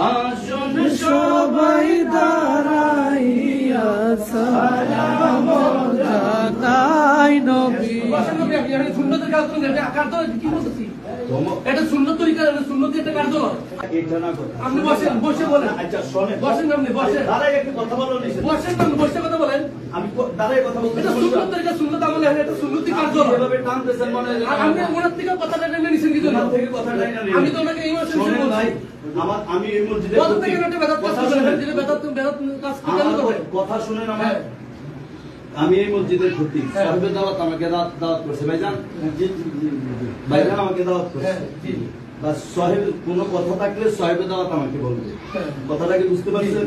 আসুন সবাই দাঁড়াইয়া সালাম জানাই নবী। সুন্নতের কাজ করুন, এটা আকার তো কি বলতেছি, এটা সুন্নত তরিকা, সুন্নত একটা কাজ হলো। আপনি বসেন, বসে বলেন। আচ্ছা শোনেন, বসেন, আপনি বসেন, দাঁড়াই একটু কথা বলুন। বসেন, আপনি বসে কথা বলেন। আমি দাঁড়াই কথা বলতে, এটা সুন্নত তরিকা, সুন্নত আমলে এটা সুন্নতি কাজ হলো। এভাবে টানতেছেন মনে হয় আপনি ওনার থেকে কথাটা টেনে নিছেন কি জন্য? থেকে কথাটা টেনে আমি তো ওনাকে এই মাসে শুনে ভাই, আমার আমি এই মসজিদে কত থেকে একটা বেদাত কাজ করেন, যেটা বেদাত কাজ করেন, কথা শুনেন আমার। আমি এই মসজিদের খতিব, সাহেবের দাওয়াত আমাকে দাওয়াত করছে ভাইজান। জি জি জি ভাইজান আমাকে দাওয়াত করছে। জি বাস সাহেব কোনো কথা থাকলে সাহেবের দাওয়াত আমাকে বলবে। কথাটা কি বুঝতে পারছেন?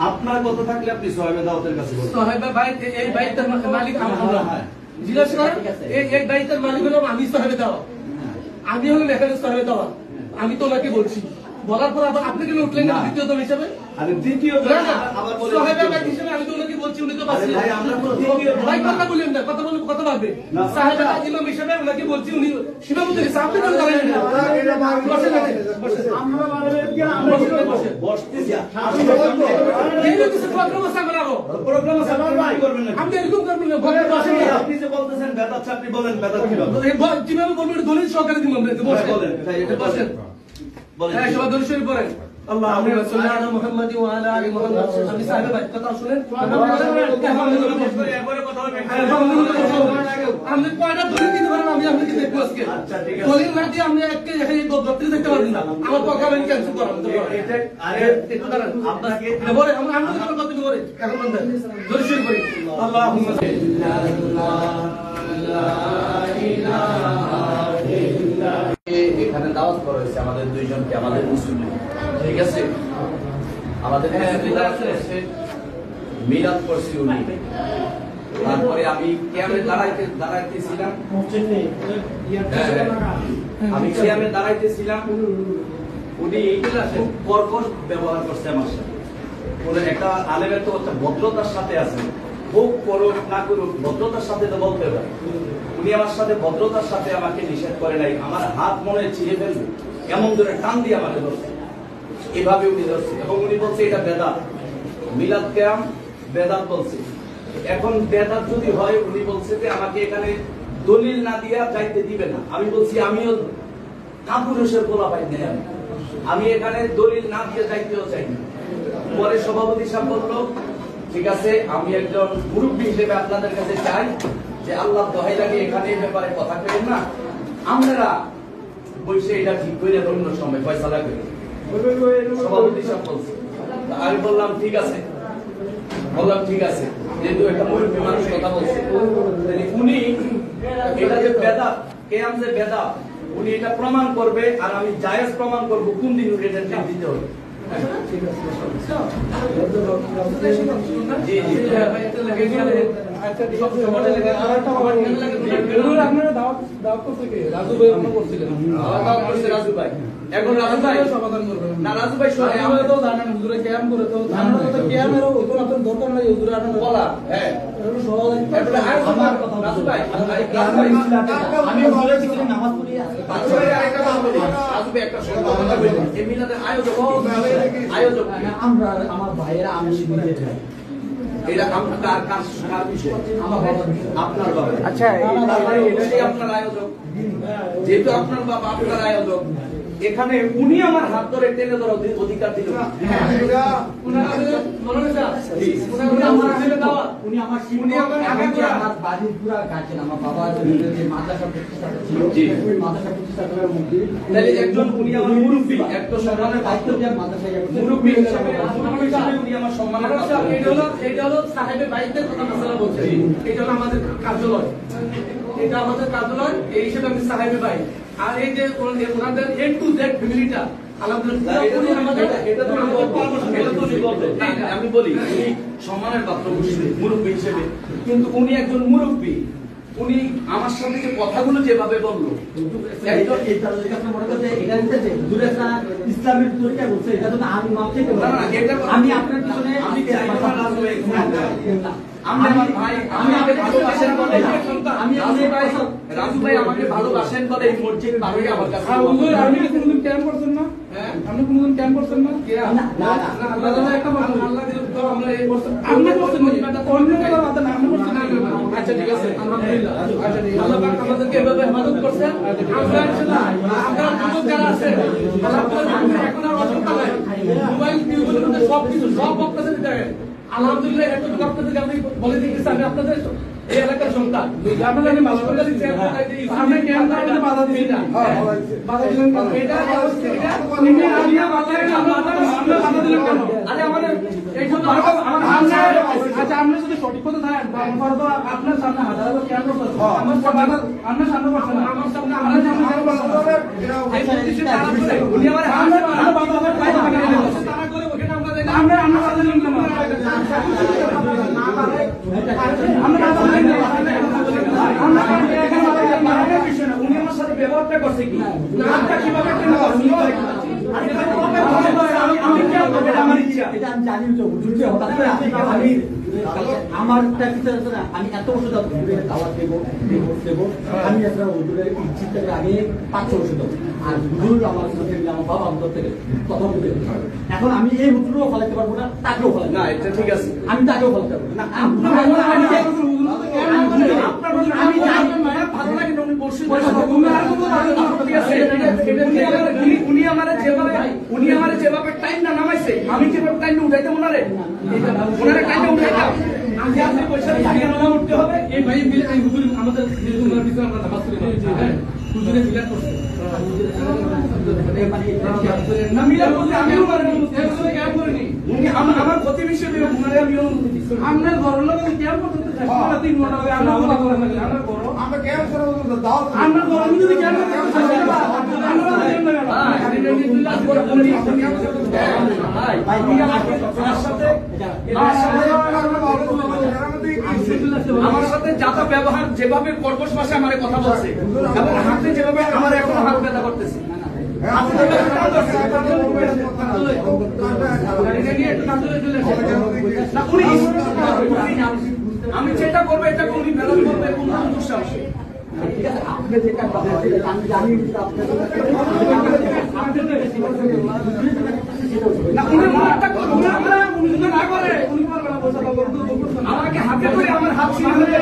আপনার কথা থাকলে আপনি সাহেবের দাওয়াতের কাছে বলবেন। সাহেব ভাই এই বাইতের মালিক আমরা। জিজ্ঞেস করেন এই বাইতের মালিক হলো আমি, সাহেবের দাওয়াত আমি হলাম এখানে সাহেবের দাওয়াত। আমি তো ওনাকে বলছি, বলার পর আবার আপনি কেন উঠলেন না দ্বিতীয় দল হিসেবে? আরে দ্বিতীয় দল আবার বলে সাহেবের ভাই হিসেবে আমি তো ওনাকে বলছি, উনি তো পাচ্ছেন ভাই। আমরা দ্বিতীয় ভাই কথা বলেন না, কথা বলবো, কথা ভাববে সাহেবের ভাই ইমাম হিসেবে ওনাকে বলছি, উনি সীমাবদ্ধ হিসেবে আপনি কেন দাঁড়ালেন না? আমরা মানবেন কি আমরা বসতেছি, এই কিছু প্রোগ্রাম আছে আমরা আরো প্রোগ্রাম আছে, আপনি করবেন না, আপনি এরকম করবেন না। বসেন, আপনি যে বলতেছেন বেদাত, আপনি বলেন বেদাত কিভাবে বলবেন? দলিল সহকারে দিবেন, বসেন ভাই, এটা বসেন বলেন। হ্যাঁ সবাই দরুদ শরীফ পড়েন। আল্লাহুম্মা সাল্লি আলা মুহাম্মাদ ওয়া আলা আলি মুহাম্মাদ। আমি সাহেব ভাই কথা শুনেন, আপনি কয়টা দলিল দিতে পারেন আমি আপনাকে দেখবো আজকে। আচ্ছা ঠিক আছে, দলিল না দিয়ে আপনি একটা এখানে বক্তৃতা দেখতে পারবেন না। আমার কথা আমি ক্যান্সেল করান তো এটা। আরে একটু দাঁড়ান, আপনাকে বলে আমরা কথা বলে এখন বন্ধ দরুদ শরীফ পড়ি। আল্লাহুম্মা লা ইলাহা ইল্লাল্লাহ। এখানে দাওয়াত করা হয়েছে আমাদের দুইজনকে, আমাদের মুসলিম, ঠিক আছে? আমাদের মিলাদ করছি উনি। তারপরে আমি কিয়ামে দাঁড়াইতেছিলাম, আমি কিয়ামে দাঁড়াইতেছিলাম, উনি খুব কর্কশ ব্যবহার করছে আমার সাথে। একটা আলেমের তো একটা ভদ্রতার সাথে আছে, খুব করুক না করুক ভদ্রতার সাথে তো বলতে পারে। উনি আমার সাথে ভদ্রতার সাথে আমাকে নিষেধ করে নাই, আমার হাত মনে ছিঁড়ে ফেলবে এমন ধরে টান দিয়ে আমাকে ধরছে, এভাবে উনি ধরছে। এবং উনি বলছে এটা বেদাত, মিলাদ কিয়াম বেদাত বলছে। এখন বেদাত যদি হয়, উনি বলছে যে আমাকে এখানে দলিল না দিয়া যাইতে দিবে না। আমি বলছি আমিও কাপুরুষের গোলা পাই নাই, আমি এখানে দলিল না দিয়ে যাইতেও চাই না। পরে সভাপতি সাহেব বললো ঠিক আছে, আমি একজন মুরব্বী হিসেবে আপনাদের কাছে চাই যে আল্লাহ দোহাই লাগে এখানে এই ব্যাপারে কথা করেন না, আপনারা বসে এটা ঠিক করে অন্য সময় ফয়সালা করে। সভাপতি সাহেব বলছে, আমি বললাম ঠিক আছে, যেহেতু একটা মুরব্বী মানুষ কথা বলছে, উনি এটা যে বেদাত, কিয়াম যে বেদাত, উনি এটা প্রমাণ করবে আর আমি জায়েজ প্রমাণ করবো কোন দিন এটা দিতে হবে। রাজু ভাই এখন রাজু ভাই সমাধান করবেন না। রাজু ভাই আমরা তো জানেন হুজুরে ক্যাম্প করে তো জানেন তো ক্যাম্পের ওজন আপনার দরকার নাই, হুজুরে আপনার বলা হ্যাঁ এটা সহজ। রাজু ভাই আমি বলেছি নামাজ পড়ি রাজু ভাই আরেকটা কথা বলি, রাজু ভাই একটা কথা বলি, এই মিলাদের আয়োজক আমরা আমার ভাইয়েরা আমি নিজে এটা আপনার কার বিষয়, আমার বাবা, আপনার বাবা। আচ্ছা এটা আপনার আয়োজক, যেহেতু আপনার বাবা আপনার আয়োজক, এখানে উনি আমার হাত ধরে টেনে ধরার অধিকার দিল। একজন উনি আমার মুরব্বী, একটা সম্মানের দায়িত্ব মুরব্বী হিসাবে উনি আমার সম্মানের। এটা হলো সাহেবের বাড়িতে কথা মশলা বলছে, এটা হলো আমাদের কার্যালয়, এটা আমাদের কার্যালয়, এই হিসেবে আমি সাহেবের ভাই। আর এই যে ওনাদের এ টু জেড ফ্যামিলিটা আলহামদুলিল্লাহ, আমি বলি উনি সম্মানের পাত্র মুরব্বী হিসেবে, কিন্তু উনি একজন মুরব্বী, উনি আমার সাথে যে কথাগুলো যেভাবে বললো, ইসলামের তরিকা বলছে এটা তো আমি মাপতে আমি আপনার পিছনে রাজু ভাই আমাকে ভালোবাসেন বলে এই মসজিদ পারবে আমার কাছে। আমি ক্যাম্প করছেন না, আপনি কোনদিন ক্যাম্প করছেন না? আল্লাহ একটা আল্লাহ দিল তো আমরা এই বছর আপনি করছেন না, অন্য কথা বাদ না, আপনি করছেন না। আচ্ছা ঠিক আছে, আলহামদুলিল্লাহ। আচ্ছা ঠিক আছে, আল্লাহ পাক আমাদেরকে এভাবে হেফাজত করছেন। আমরা ইনশাআল্লাহ আপনারা যুবক যারা আছে আল্লাহ আপনাদের এখন আর অসুবিধা নাই, মোবাইল টিউবের মধ্যে সবকিছু সব আপনাদের দেখেন। আলহামদুলিল্লাহ এতটুকু আপনাদেরকে আমি বলে দিতেছি, আমি আপনাদের এই এলাকার সন্তান, আপনারা আমি মাসুল আলী চেয়ার আপনি কেন তাহলে বাধা দিবেন না? বাধা দিবেন কেন? এটা তিনি আলিয়া বাজারে আমরা বাধা দিলেন কেন? আরে আমাদের এই জন্য আচ্ছা আপনি যদি সঠিক কথা থাকেন আমরা তো আপনার সামনে হাজার হাজার ক্যাম্প করতে আমার সামনে আপনার সামনে বসেন, আমার সামনে আমার সামনে কেন বসেন? এই প্রতিষ্ঠা তারা করে উনি আমার হামলে বাধা হবে পাইতে পারে তারা করে ওখানে আমরা আমরা বাধা দিলাম কেন? আমরা উনি আমার সাথে ব্যবহারটা করছে কি নামটা কিভাবে আমার ইচ্ছা আমি এত বছর দাওয়াত দেবো আমি একটা হুজুরের ইচ্ছিত থেকে আগে 500 বছর দেবো আর হুজুর আমার আমার বাবা অন্তর থেকে কথা বলতে এখন আমি এই হুজুরও ফলাইতে পারবো না, তাকেও ফলাইতে না। এটা ঠিক আছে, আমি তাকেও ফলাইতে পারবো না। উনি আমার যেভাবে টাইম না নামাইছে আমি যেভাবে টাইম উঠাইতে ওনারে ওনারে টাইমে উঠাইতাম। আমি আপনি পয়সা দিয়ে উঠতে হবে এই ভাই মিলে এই হুজুর আমাদের পিছনে আমরা নামাজ করি হুজুরে মিলাদ করছে না মিলাদ করছে আমিও ক্যাম্প করিনি। উনি আমার ক্ষতি বিষয়ে ওনারে আমি অনুমতি দিচ্ছি। আপনার ঘর লোক ক্যাম্প করতে চাই 3 ঘন্টা হবে আমরা বলা করেন না আমরা করো আমরা ক্যাম্প করে দাও আমরা ঘর আমি যদি ক্যাম্প করতে চাই আমরা আমার সাথে যাতা ব্যবহার যেভাবে কর্কশ ভাষায় আমার কথা বলছে এবং হাতে যেভাবে আমার এখন হাত ব্যথা করতেছে আমি যেটা করবো এটা উনি মেলান করবে কোন দুঃসাহস আপনি যেটা আমি জানি আমাকে হাতে করে আমার হাত ছিঁড়ে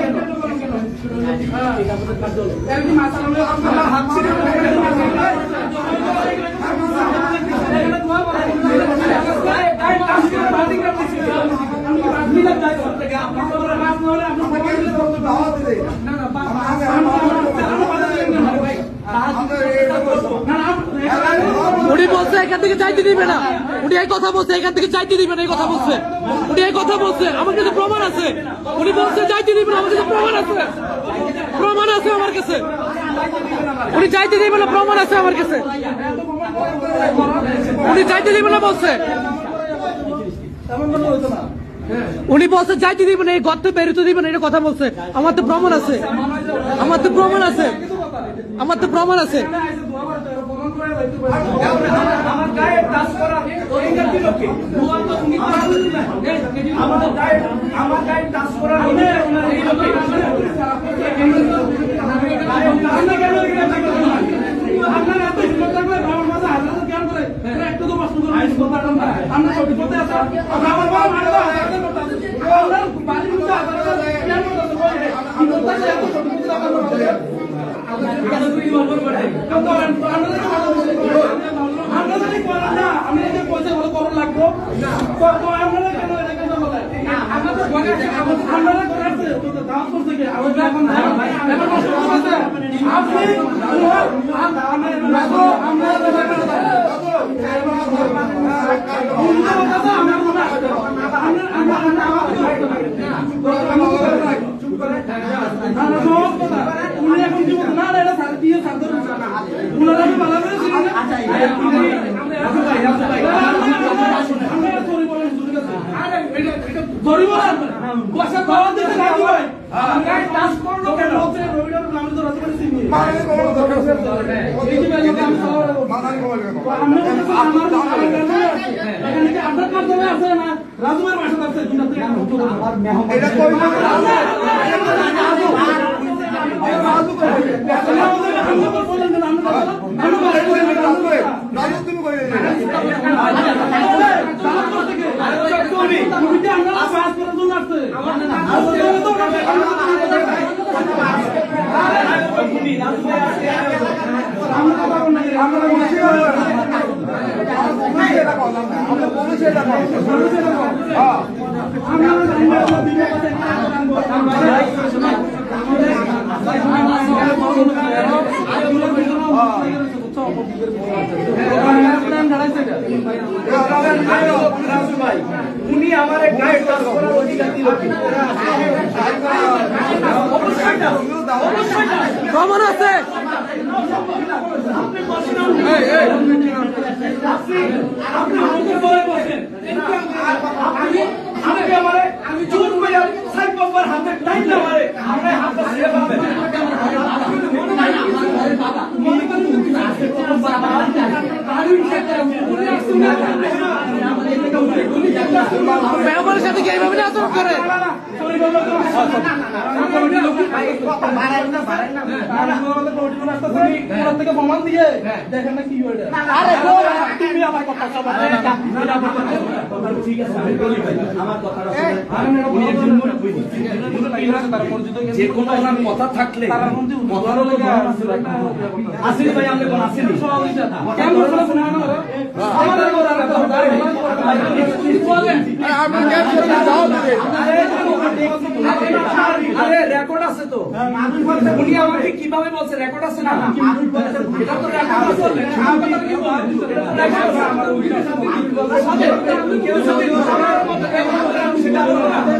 হাত ছিঁড়ে উনি বলছে এখান থেকে চাইতে দিবে না, উনি এই কথা বলছে এখান থেকে চাইতে দিবে না, এই কথা বলছে উনি এই কথা বলছে। আমার কাছে প্রমাণ আছে, উনি বলছে চাইতে দিবে না, আমার কাছে প্রমাণ আছে, প্রমাণ আছে আমার কাছে, উনি চাইতে দিবে না, প্রমাণ আছে আমার কাছে, উনি চাইতে দিবে না বলছে, উনি বলছে চাইতে দিবে না, এই গর্তে বেরোতে দিবে না, এটা কথা বলছে। আমার তো প্রমাণ আছে, আমার তো প্রমাণ আছে, আমার তো প্রমাণ আছে। আমার গায়ে টাচ করা আমার গায়ে টাচ করা একটু তো প্রশ্ন করে আমরা সঠিক করতে আসা আমার বাবা মারা রাজুমের বাসা আছে রাজু তুমি উনি আমার গাইড করার অধিকার দিল প্রমাণ আছে আমি চুর করে সাইড বাবার হাতে টাইম না মারে আমরা হাত ছেড়ে পাবে মেহমানের সাথে কি এইভাবে আচরণ করে থেকে প্রমাণ দিয়ে দেখেন না কি তুমি আমার কথা ঠিক আছে আমার কথাটা যে কোনো ওনার কথা থাকলে কথারও তো আসেনি ভাই আমরা কোন আসেনি কেমন আরে রেকর্ড আছে তো উনি আমাকে কিভাবে বলছে রেকর্ড আছে না এটা তো রেকর্ড আছে কেউ যদি সেটা বলো না আমি